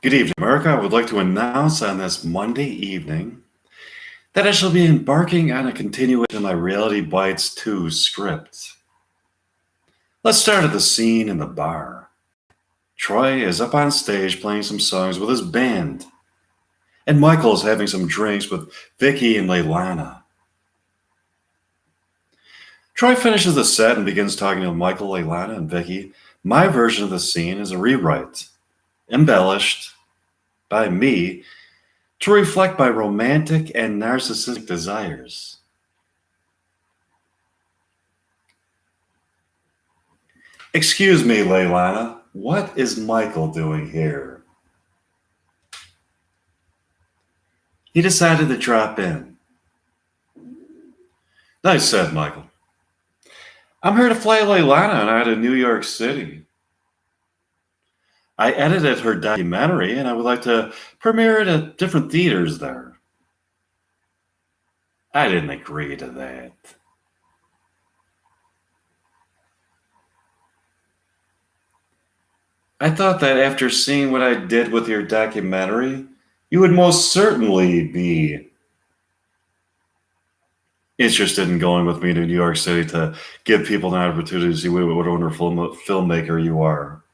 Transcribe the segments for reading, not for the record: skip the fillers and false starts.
Good evening, America. I would like to announce on this Monday evening that I shall be embarking on a continuation of my Reality Bites 2 script. Let's start at the scene in the bar. Troy is up on stage playing some songs with his band, and Michael is having some drinks with Vicky and Leilana. Troy finishes the set and begins talking to Michael, Leilana, and Vicky. My version of the scene is a rewrite, embellished by me to reflect my romantic and narcissistic desires. Excuse me, Leilana, what is Michael doing here? He decided to drop in. Nice said, Michael. I'm here to fly Leilana and I to New York City. I edited her documentary and I would like to premiere it at different theaters there. I didn't agree to that. I thought that after seeing what I did with your documentary, you would most certainly be interested in going with me to New York City to give people an opportunity to see what a wonderful filmmaker you are.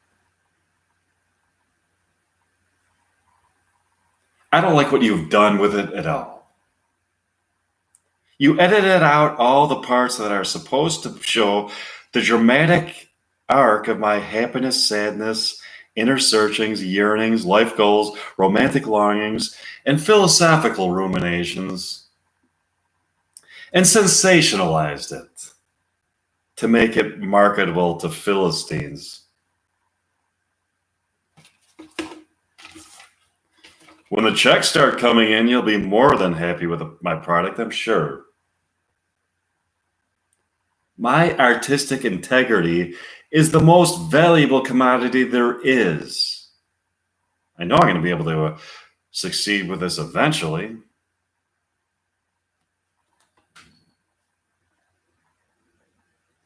I don't like what you've done with it at all. You edited out all the parts that are supposed to show the dramatic arc of my happiness, sadness, inner searchings, yearnings, life goals, romantic longings, and philosophical ruminations, and sensationalized it to make it marketable to Philistines. When the checks start coming in, you'll be more than happy with my product, I'm sure. My artistic integrity is the most valuable commodity there is. I know I'm going to be able to succeed with this eventually.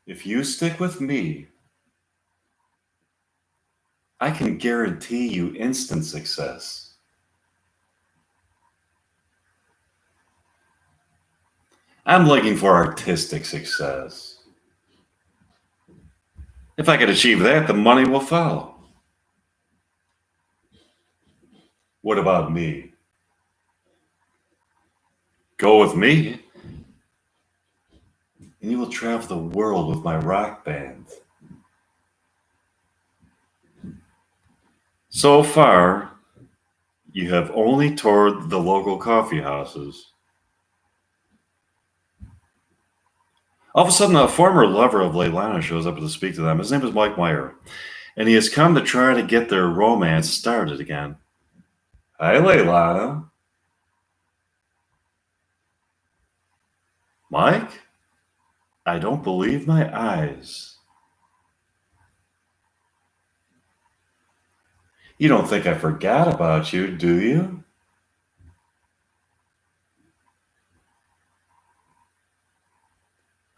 If you stick with me, I can guarantee you instant success. I'm looking for artistic success. If I can achieve that, the money will follow. What about me? Go with me, and you will travel the world with my rock band. So far, you have only toured the local coffee houses. All of a sudden, a former lover of Leilana shows up to speak to them. His name is Mike Meyer, and he has come to try to get their romance started again. Hi, Leilana. Mike? I don't believe my eyes. You don't think I forgot about you, do you?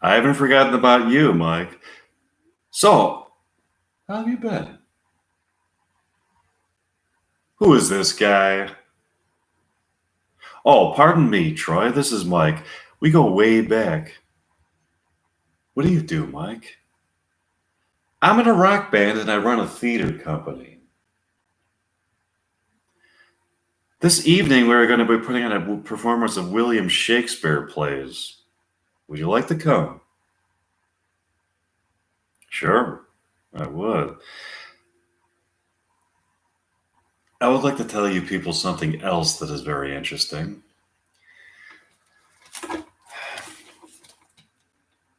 I haven't forgotten about you, Mike. So, how have you been? Who is this guy? Oh, pardon me, Troy. This is Mike. We go way back. What do you do, Mike? I'm in a rock band and I run a theater company. This evening, we're going to be putting on a performance of William Shakespeare plays. Would you like to come? Sure, I would. I would like to tell you people something else that is very interesting.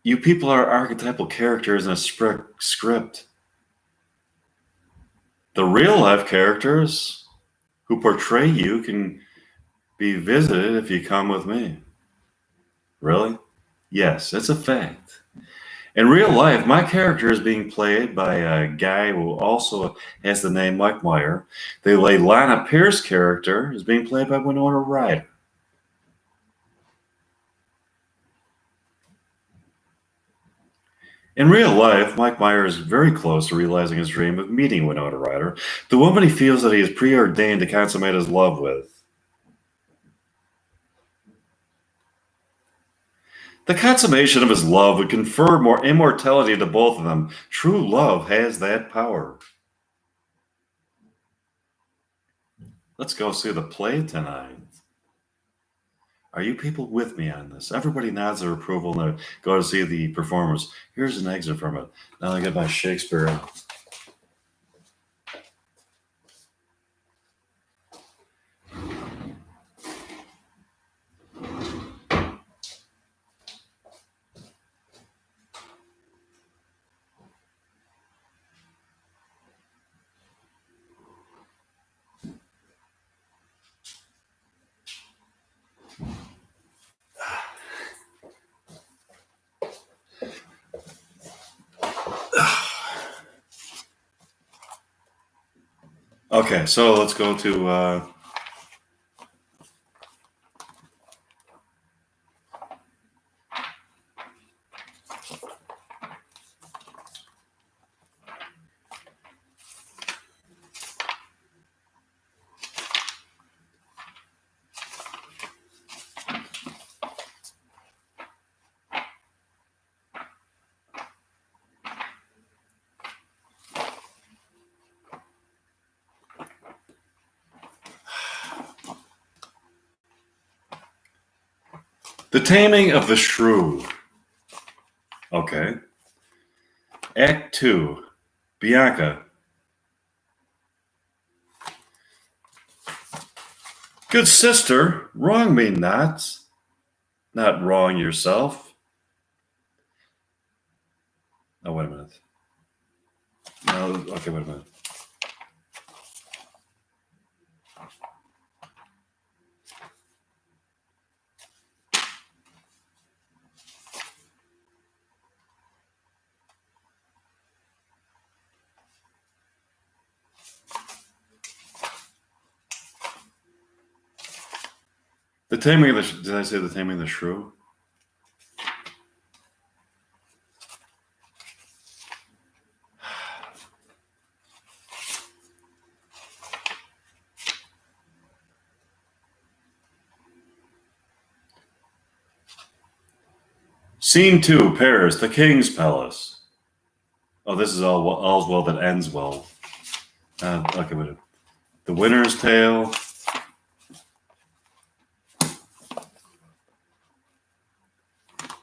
You people are archetypal characters in a script. The real life characters who portray you can be visited if you come with me. Really? Yes, it's a fact. In real life, my character is being played by a guy who also has the name Mike Meyer. The Leilana Pierce character is being played by Winona Ryder. In real life, Mike Myers is very close to realizing his dream of meeting Winona Ryder, the woman he feels that he is preordained to consummate his love with. The consummation of his love would confer more immortality to both of them. True love has that power. Let's go see the play tonight. Are you people with me on this? Everybody nods their approval and they go to see the performance. Here's an excerpt from it. Now I get my Shakespeare out. Okay, so let's go to The Taming of the Shrew. Okay. Act 2. Bianca. Good sister, wrong me not. Not wrong yourself. Oh, wait a minute. No, okay, wait a minute. The Taming of the Did I say the Taming of the Shrew? Scene 2, Paris, the King's Palace. Oh, this is all's well that ends well. Okay, wait. The Winter's Tale.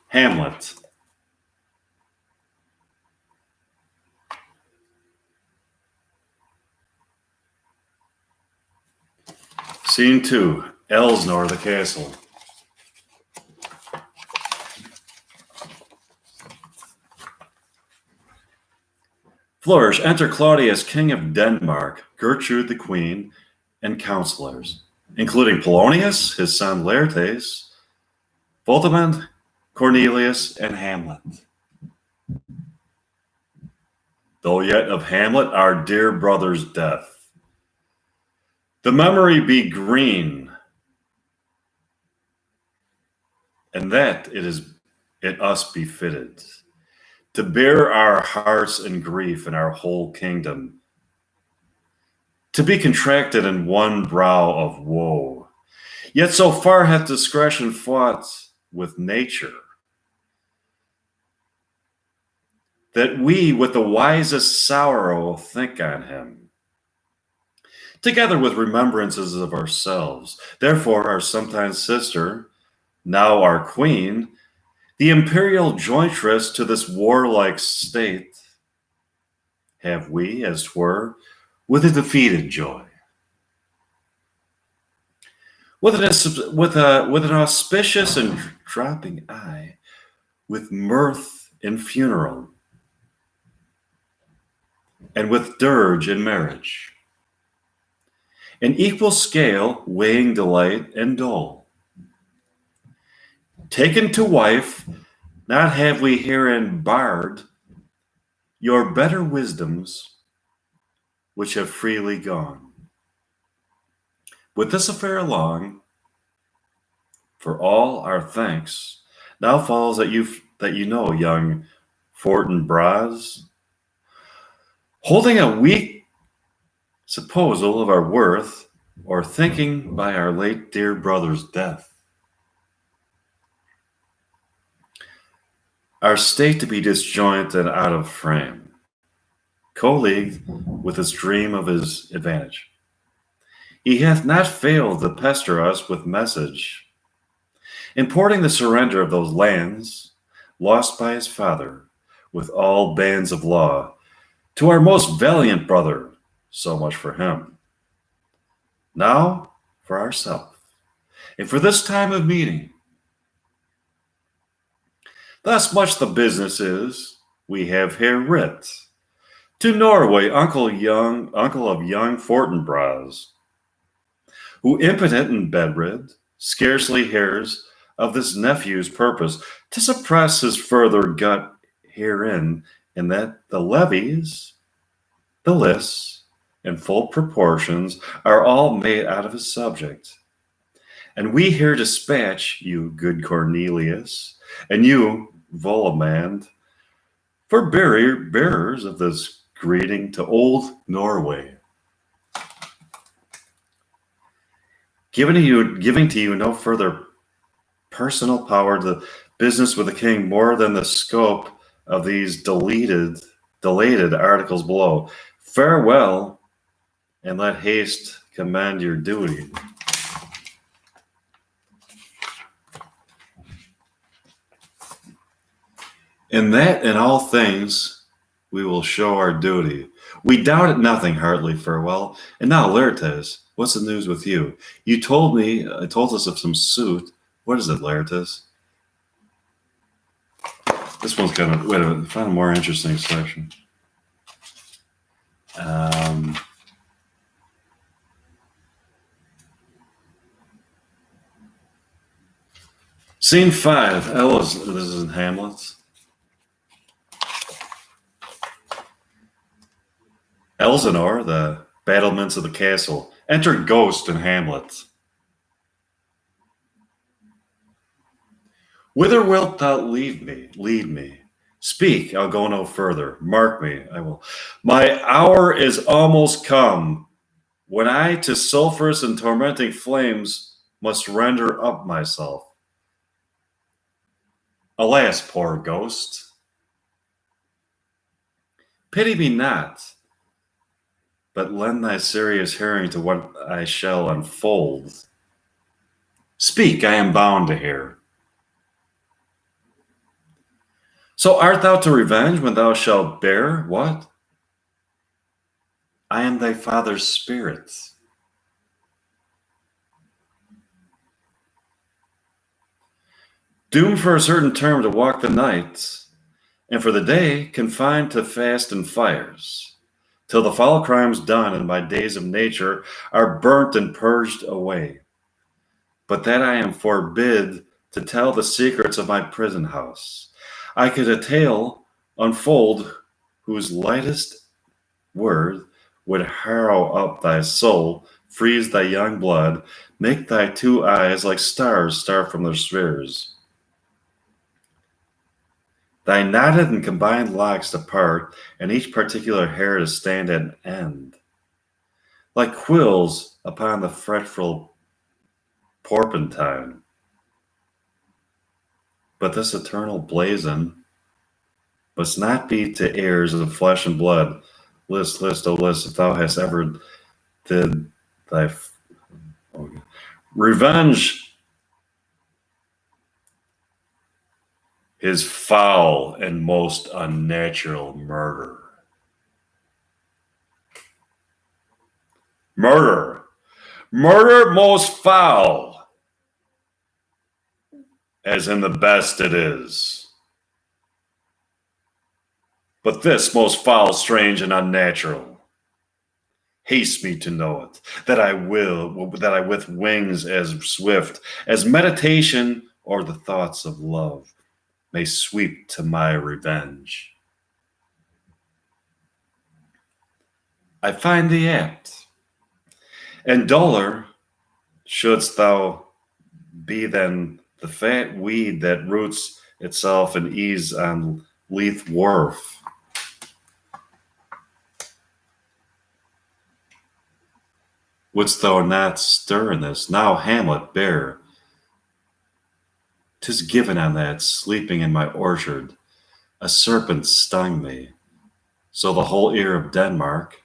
Hamlet. Scene 2, Elsnore, the Castle. Flourish, enter Claudius, King of Denmark, Gertrude the Queen, and counselors, including Polonius, his son Laertes, Voltimand, Cornelius, and Hamlet. Though yet of Hamlet, our dear brother's death, the memory be green, and that it us befitted to bear our hearts in grief and our whole kingdom, to be contracted in one brow of woe. Yet so far hath discretion fought with nature, that we with the wisest sorrow think on him, together with remembrances of ourselves. Therefore our sometime sister, now our queen, the imperial jointress to this warlike state, have we, as 'twere, with a defeated joy. With an auspicious and dropping eye, with mirth in funeral, and with dirge in marriage, an equal scale weighing delight and dole. Taken to wife, not have we herein barred your better wisdoms, which have freely gone. With this affair along, for all our thanks, now follows that you know, young Fortinbras, holding a weak supposal of our worth, or thinking by our late dear brother's death, our state to be disjoint and out of frame, co-leagued with his dream of his advantage. He hath not failed to pester us with message, importing the surrender of those lands lost by his father, with all bands of law, to our most valiant brother. So much for him. Now for ourselves, and for this time of meeting. Thus much the business is we have here writ to Norway, uncle of young Fortinbras, who impotent and bedrid, scarcely hears of this nephew's purpose to suppress his further gut herein, in that the levies, the lists, in full proportions, are all made out of his subject. And we here dispatch you, good Cornelius, and you, Volamand, for bearers of this greeting to old Norway. Giving to you no further personal power to business with the king more than the scope of these delated articles below. Farewell, and let haste commend your duty. In that in all things we will show our duty. We doubt at nothing, heartily farewell. And now, Laertes, what's the news with you? You told us of some suit. What is it, Laertes? This one's kind of, wait a minute, find a more interesting section. Scene 5. This is in Hamlet. Elsinore, the battlements of the castle. Enter Ghost and Hamlet. Whither wilt thou lead me? Speak, I'll go no further. Mark me, I will. My hour is almost come, when I to sulphurous and tormenting flames must render up myself. Alas, poor ghost, pity me not, but lend thy serious hearing to what I shall unfold. Speak, I am bound to hear. So art thou to revenge when thou shalt bear what? I am thy father's spirit. Doomed for a certain term to walk the night, and for the day confined to fast and fires, till the foul crimes done in my days of nature are burnt and purged away. But that I am forbid to tell the secrets of my prison house. I could a tale unfold whose lightest word would harrow up thy soul, freeze thy young blood, make thy two eyes like stars start from their spheres. Thy knotted and combined locks to part, and each particular hair to stand at an end, like quills upon the fretful porpentine. But this eternal blazon must not be to heirs of flesh and blood. List, O list, if thou hast ever did thy revenge his foul and most unnatural murder. Murder most foul, as in the best it is. But this most foul, strange, and unnatural. Haste me to know it, that I with wings as swift as meditation or the thoughts of love may sweep to my revenge. I find thee apt, and duller shouldst thou be than the fat weed that roots itself in ease on Leith Wharf. Wouldst thou not stir in this? Now, Hamlet, bear. 'Tis given on that, sleeping in my orchard, a serpent stung me. So the whole ear of Denmark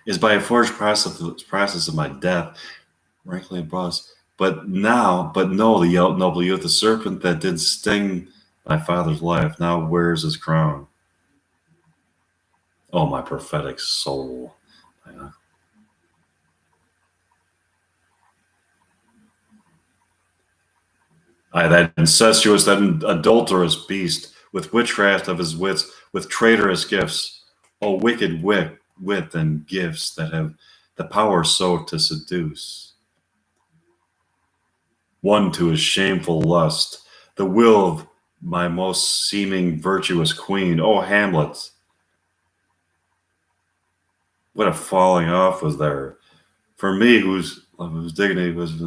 is by a forged process of my death, rankly abroad. But no, the noble youth, the serpent that did sting my father's life, now wears his crown. Oh, my prophetic soul. That incestuous, that adulterous beast, with witchcraft of his wits, with traitorous gifts, oh, wicked wit and gifts that have the power so to seduce. One to his shameful lust, the will of my most seeming virtuous queen, oh, Hamlet. What a falling off was there for me, whose dignity was.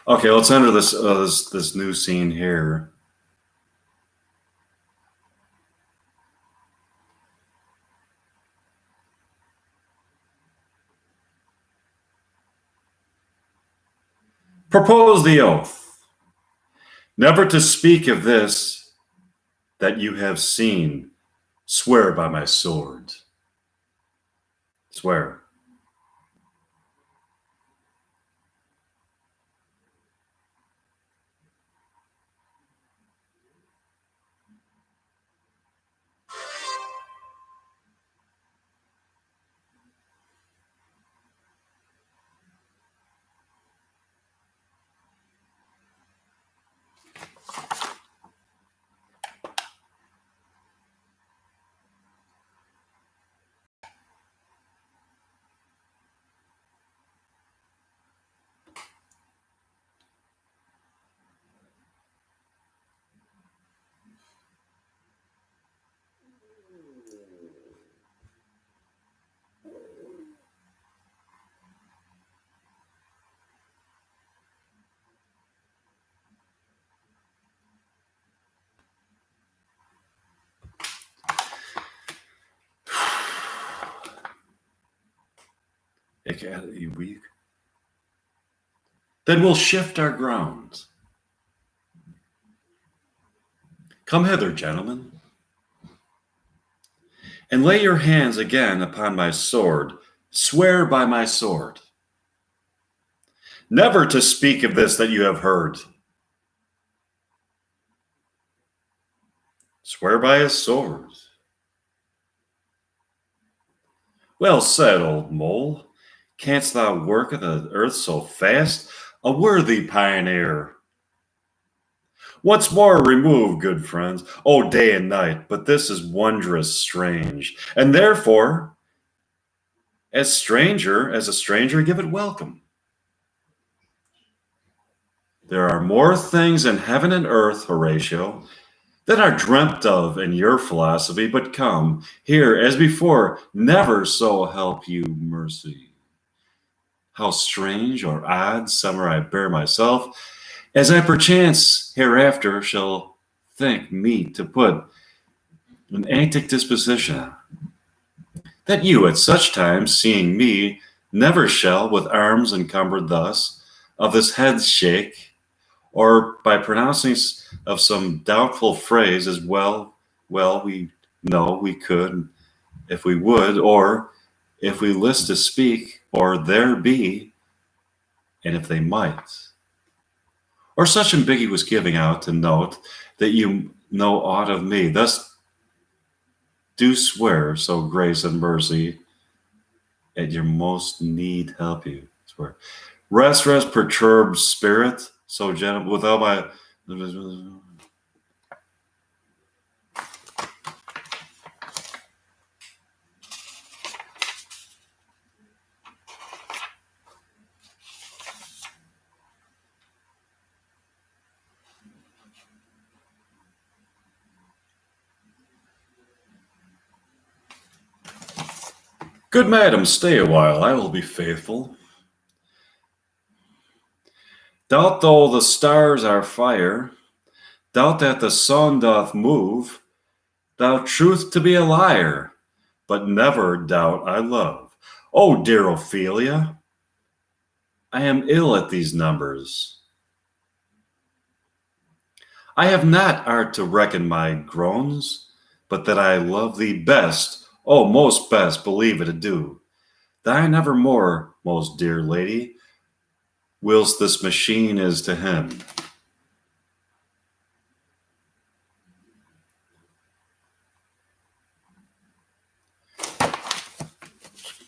Okay, let's enter this new scene here. Propose the oath, never to speak of this that you have seen. Swear by my sword. Swear. Then we'll shift our ground. Come hither, gentlemen, and lay your hands again upon my sword. Swear by my sword, never to speak of this that you have heard. Swear by his sword. Well said, old mole. Canst thou work of the earth so fast? A worthy pioneer. Once more remove, good friends, oh, day and night, but this is wondrous strange, and therefore, as a stranger, give it welcome. There are more things in heaven and earth, Horatio, than are dreamt of in your philosophy, but come, here, as before, never so help you mercy. How strange or odd summer I bear myself, as I perchance hereafter shall think meet to put an antic disposition, that you at such times, seeing me, never shall, with arms encumbered thus, of this head shake, or by pronouncing of some doubtful phrase as well we know we could, if we would, or if we list to speak, or there be, and if they might. Or such ambiguous giving out to note that you know aught of me. Thus do swear, so grace and mercy at your most need help you. Swear. Rest, perturbed spirit, so gentle, without my... Good madam, stay a while, I will be faithful. Doubt though the stars are fire, doubt that the sun doth move, doubt truth to be a liar, but never doubt I love. Oh, dear Ophelia, I am ill at these numbers. I have not art to reckon my groans, but that I love thee best, oh, most best, believe it ado. Die nevermore, most dear lady, whilst this machine is to him.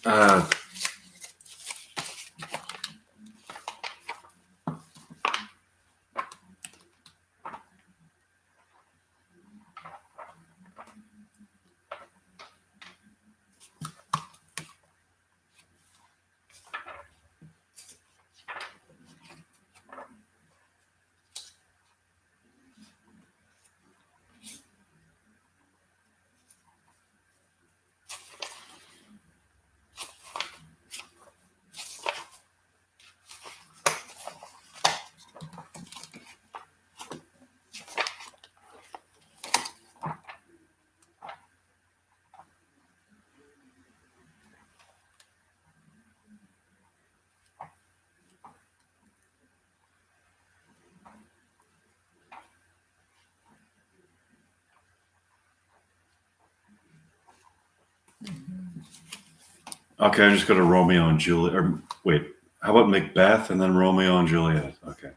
Uh, okay, I'm just going to Romeo and Juliet. Or wait, how about Macbeth and then Romeo and Juliet? Okay.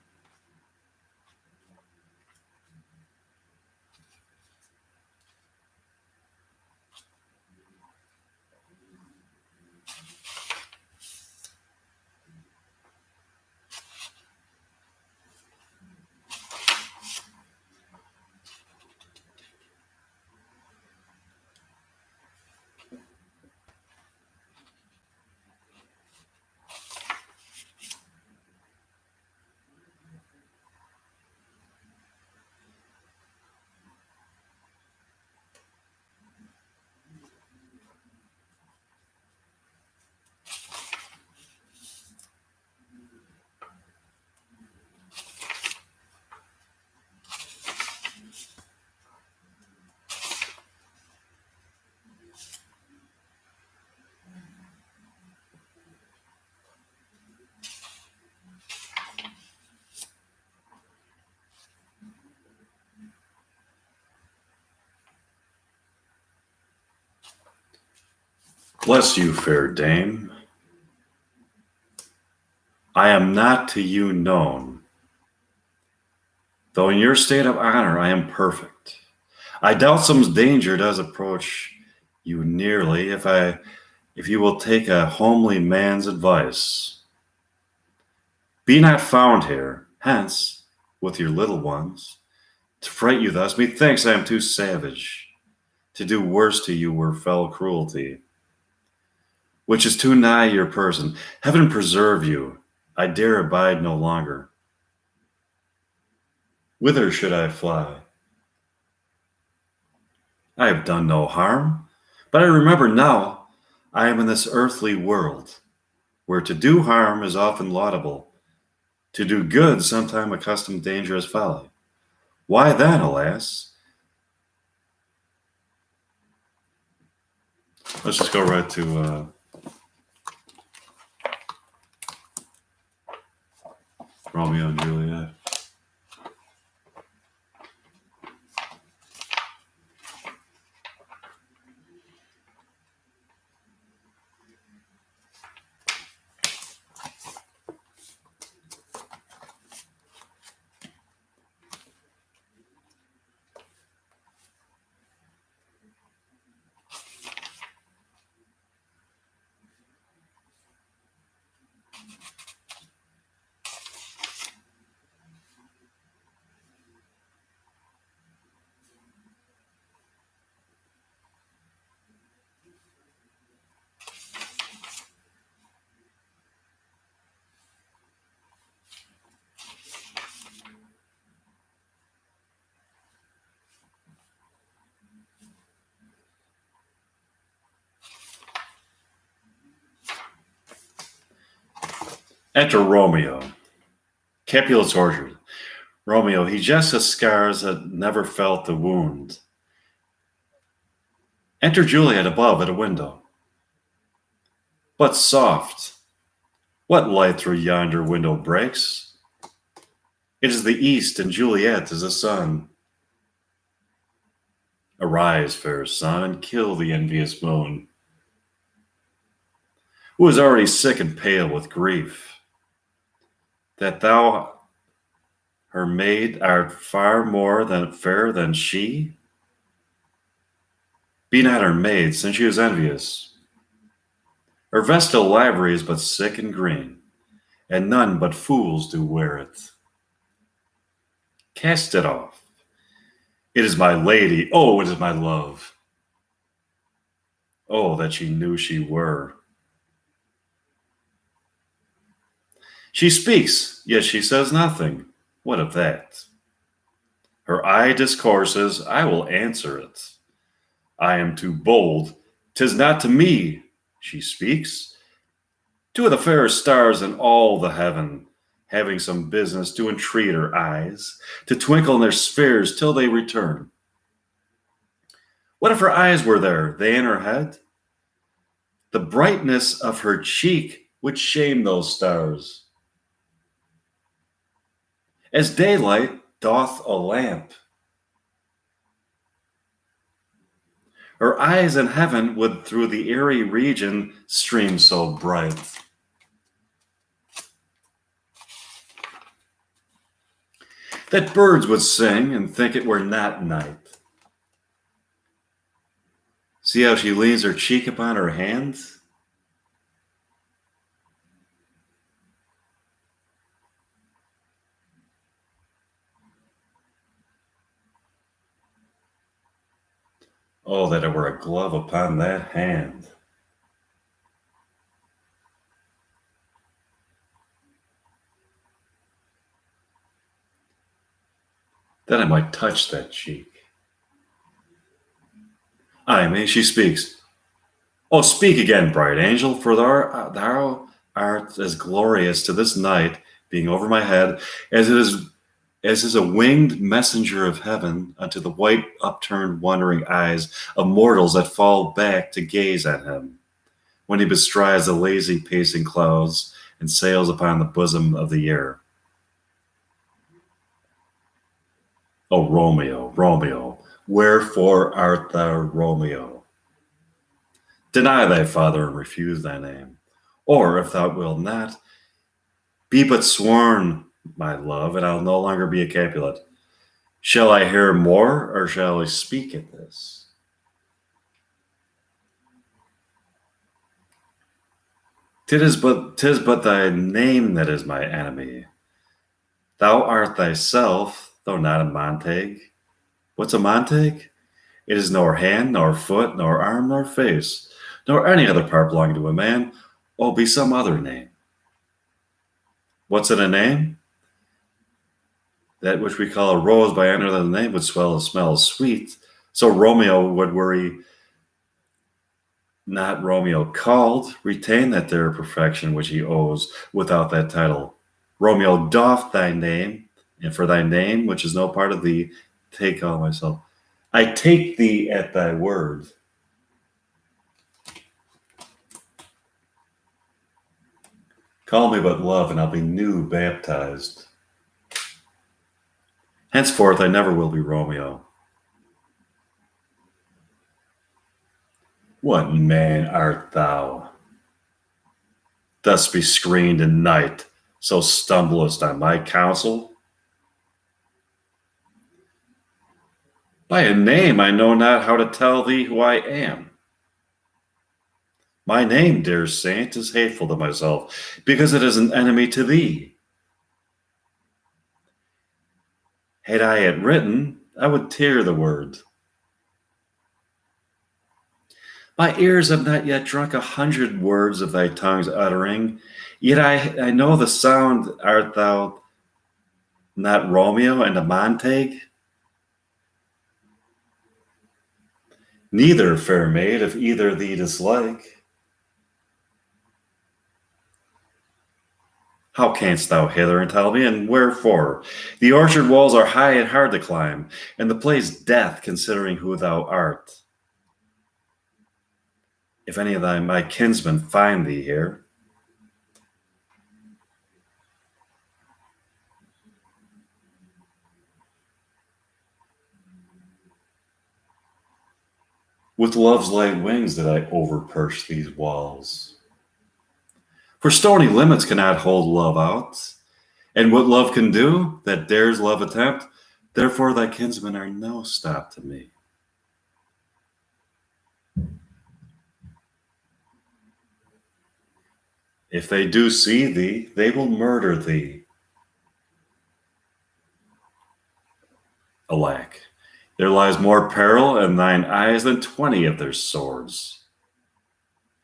Bless you, fair dame. I am not to you known, though in your state of honor I am perfect. I doubt some danger does approach you nearly if you will take a homely man's advice. Be not found here, hence, with your little ones, to fright you thus. Methinks I am too savage to do worse to you were fell cruelty, which is too nigh your person. Heaven preserve you, I dare abide no longer. Whither should I fly? I have done no harm, but I remember now I am in this earthly world, where to do harm is often laudable, to do good sometime accustomed dangerous folly. Why then, alas? Let's just go right to Romeo and Juliet. Enter Romeo. Capulet's orchard. Romeo, he just has scars that never felt the wound. Enter Juliet above at a window. But soft. What light through yonder window breaks? It is the east, and Juliet is the sun. Arise, fair sun, and kill the envious moon, who is already sick and pale with grief, that thou, her maid, art far more than fair than she? Be not her maid, since she is envious. Her vestal livery is but sick and green, and none but fools do wear it. Cast it off. It is my lady, oh, it is my love. Oh, that she knew she were. She speaks, yet she says nothing. What of that? Her eye discourses, I will answer it. I am too bold. 'Tis not to me she speaks. Two of the fairest stars in all the heaven, having some business, do entreat her eyes to twinkle in their spheres till they return. What if her eyes were there, they in her head? The brightness of her cheek would shame those stars, as daylight doth a lamp. Her eyes in heaven would through the airy region stream so bright. That birds would sing and think it were not night. See how she leans her cheek upon her hand? Oh, that it were a glove upon that hand. That I might touch that cheek. Ay me, she speaks. Oh, speak again, bright angel, for thou art as glorious to this night, being over my head, as is a winged messenger of heaven unto the white upturned wondering eyes of mortals that fall back to gaze at him, when he bestrides the lazy pacing clouds and sails upon the bosom of the air. O Romeo, Romeo, wherefore art thou Romeo? Deny thy father and refuse thy name. Or, if thou wilt not, be but sworn, my love, and I'll no longer be a Capulet. Shall I hear more, or shall I speak at this? Tis but thy name that is my enemy. Thou art thyself, though not a Montague. What's a Montague? It is nor hand, nor foot, nor arm, nor face, nor any other part belonging to a man. Oh, be some other name. What's in a name? That which we call a rose by any other name would swell and smell sweet. So Romeo would worry not Romeo called, retain that there perfection which he owes without that title. Romeo doff thy name, and for thy name, which is no part of thee, take all myself. I take thee at thy word. Call me but love, and I'll be new baptized. Henceforth I never will be Romeo. What man art thou? Thus be screened in night, so stumblest on my counsel? By a name I know not how to tell thee who I am. My name, dear saint, is hateful to myself, because it is an enemy to thee. Had I it written, I would tear the word. My ears have not yet drunk 100 words of thy tongue's uttering, yet I know the sound. Art thou not Romeo and a Montague? Neither, fair maid, if either thee dislike. How canst thou hither and tell me, and wherefore? The orchard walls are high and hard to climb, and the place death, considering who thou art. If any of my kinsmen find thee here, with love's light wings did I overperch these walls. For stony limits cannot hold love out, and what love can do, that dares love attempt, therefore thy kinsmen are no stop to me. If they do see thee, they will murder thee. Alack, there lies more peril in thine eyes than 20 of their swords.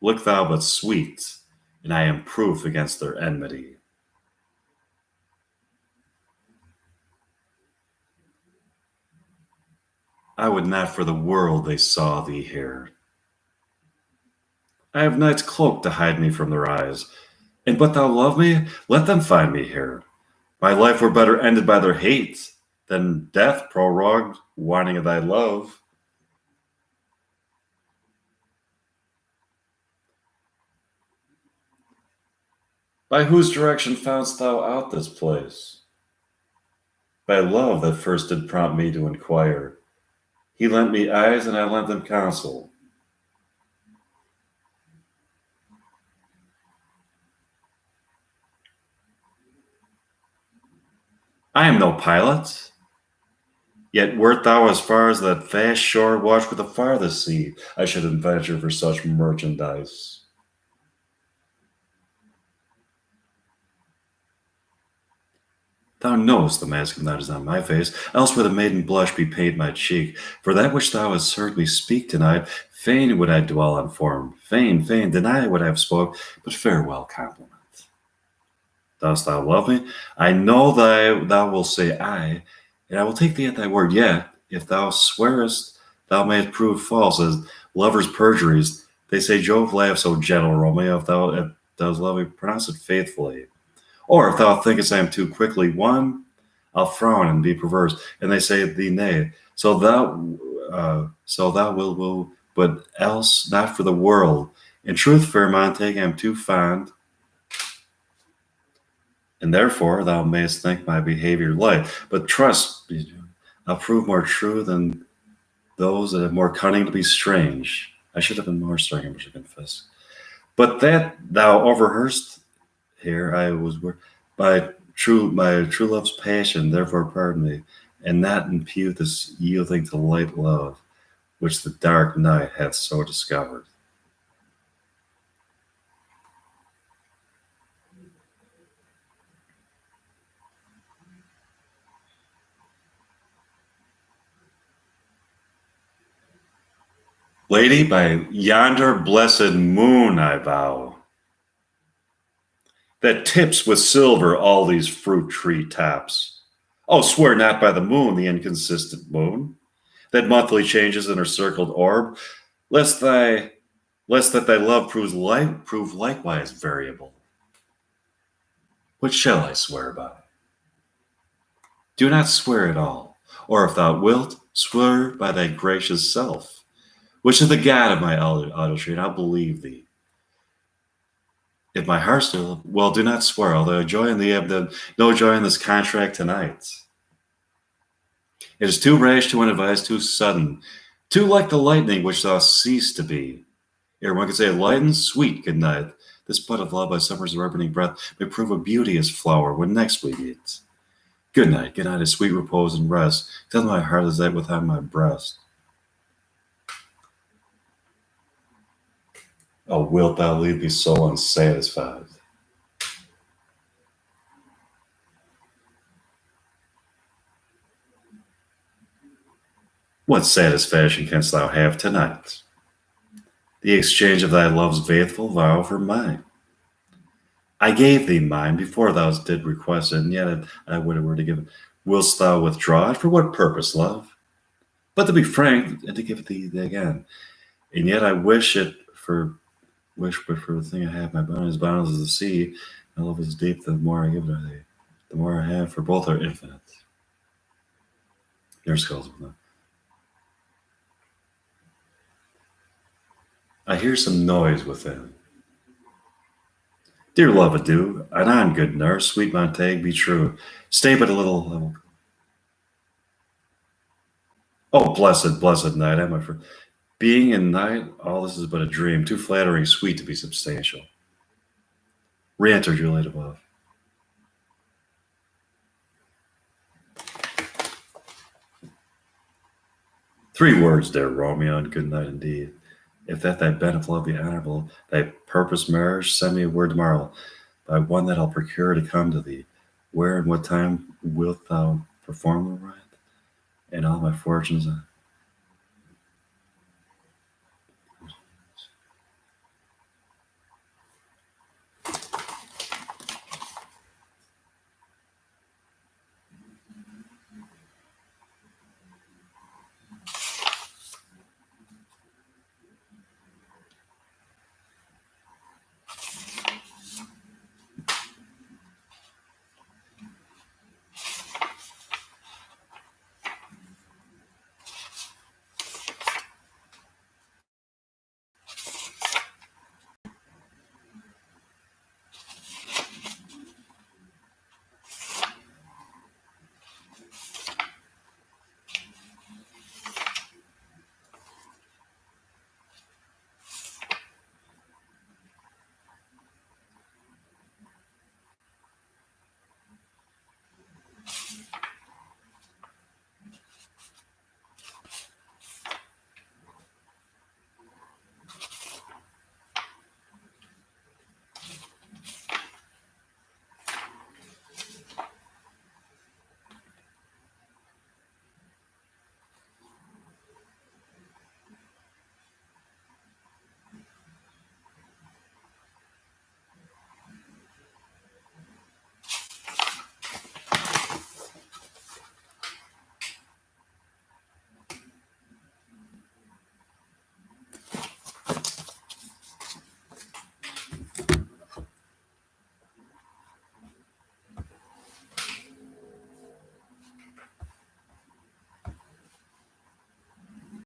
Look thou but sweet, and I am proof against their enmity. I would not for the world they saw thee here. I have night's cloak to hide me from their eyes, and but thou love me, let them find me here. My life were better ended by their hate than death prorogued, wanting of thy love. By whose direction foundst thou out this place? By love that first did prompt me to inquire. He lent me eyes, and I lent them counsel. I am no pilot, yet wert thou as far as that vast shore watched with the farthest sea, I should adventure for such merchandise. Thou knowest the mask of night is on my face, else would a maiden blush bepaint my cheek. For that which thou hast heard me speak tonight, fain would I dwell on form, fain deny what I have spoke, but farewell compliment. Dost thou love me? I know thou wilt say aye, and I will take thee at thy word. Yet, if thou swearest, thou mayest prove false as lovers' perjuries. They say Jove laughs so gentle, Romeo. If thou dost love me, pronounce it faithfully. Or if thou thinkest I am too quickly won, I'll frown and be perverse. And they say thee nay. So thou wilt woo, but else not for the world. In truth, fair Montague, I am too fond, and therefore thou mayst think my behavior light. But trust, I'll prove more true than those that have more cunning to be strange. I should have been more stern, I should confess. But that thou overheardst here, I was by my true love's passion, therefore pardon me, and not impute this yielding to light love, which the dark night hath so discovered. Lady, by yonder blessed moon I vow, that tips with silver all these fruit tree tops. Oh, swear not by the moon, the inconsistent moon, that monthly changes in her circled orb, lest that thy love prove likewise variable. What shall I swear by? Do not swear at all, or if thou wilt, swear by thy gracious self, which is the God of my idolatry, and I'll believe thee. If my heart still, well, do not swear, although I joy in thee, have no joy in this contract tonight. It is too rash to advise, too sudden, too like the lightning which thou ceased to be. Ere one could say, light and sweet, good night. This bud of love by summer's ripening breath may prove a beauteous flower when next we meet. Good night, a sweet repose and rest. Tell my heart is that within my breast. Oh, wilt thou leave me so unsatisfied? What satisfaction canst thou have tonight? The exchange of thy love's faithful vow for mine. I gave thee mine before thou did request it, and yet I would have to give it. Willst thou withdraw it? For what purpose, love? But to be frank, and to give it thee again. And yet I wish but for the thing I have, my bound as boundless as the sea. My love is deep, the more I give to thee. The more I have, for both are infinite. Nurse calls him. I hear some noise within. Dear love adieu, anon, good nurse, sweet Montague, be true. Stay but a little. Oh, blessed, blessed night, am I for being in night? All this is but a dream, too flattering, sweet to be substantial. Re-enter Juliet above. Three words, dear Romeo, and good night indeed. If that thy bent of love be honorable, thy purpose marriage, send me a word tomorrow, by one that I'll procure to come to thee. Where and what time wilt thou perform the rite? And all my fortunes